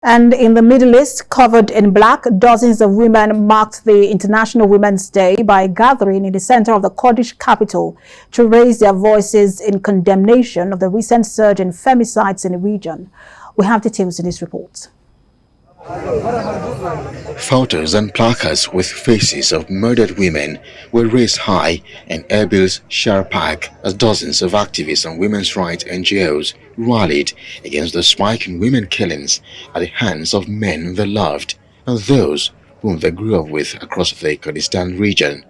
And in the Middle East, covered in black, dozens of women marked the International Women's Day by gathering in the center of the Kurdish capital to raise their voices in condemnation of the recent surge in femicides in the region. We have details in this report. Photos and placards with faces of murdered women were raised high in Erbil's Shar Park as dozens of activists and women's rights NGOs rallied against the spike in women killings at the hands of men they loved and those whom they grew up with across the Kurdistan region.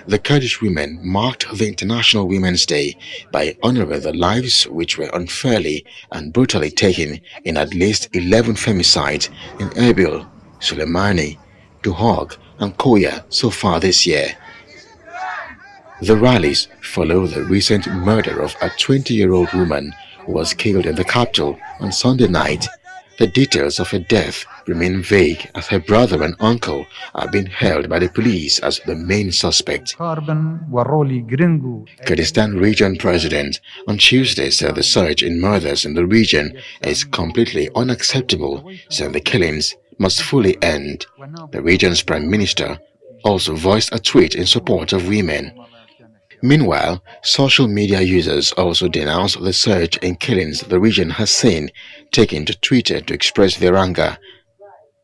The Kurdish women marked the International Women's Day by honoring the lives which were unfairly and brutally taken in at least 11 femicides in Erbil, Suleimani, Duhok and Koya so far this year. The rallies follow the recent murder of a 20-year-old woman who was killed in the capital on Sunday night. The details of her death remain vague as her brother and uncle are being held by the police as the main suspect. Kurdistan Region President on Tuesday said the surge in murders in the region is completely unacceptable, saying the killings must fully end. The region's Prime Minister also voiced a tweet in support of women. Meanwhile, social media users also denounced the surge in killings the region has seen, taking to Twitter to express their anger.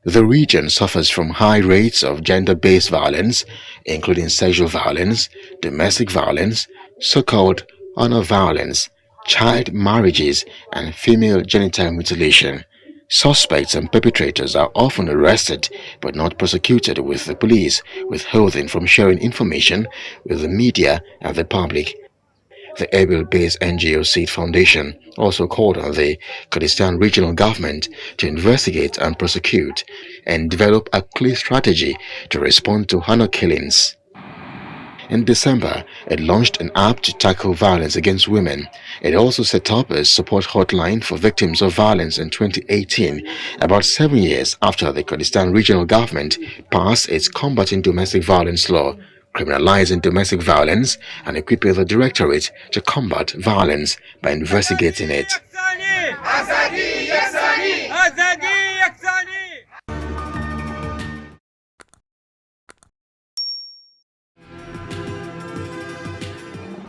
The region suffers from high rates of gender-based violence, including sexual violence, domestic violence, so-called honor violence, child marriages, and female genital mutilation. Suspects and perpetrators are often arrested but not prosecuted, with the police withholding from sharing information with the media and the public. The Erbil-based NGO Seed Foundation also called on the Kurdistan regional government to investigate and prosecute and develop a clear strategy to respond to honor killings. In December, it launched an app to tackle violence against women. It also set up a support hotline for victims of violence in 2018, about 7 years after the Kurdistan regional government passed its Combating Domestic Violence law, criminalizing domestic violence and equipping the Directorate to combat violence by investigating it.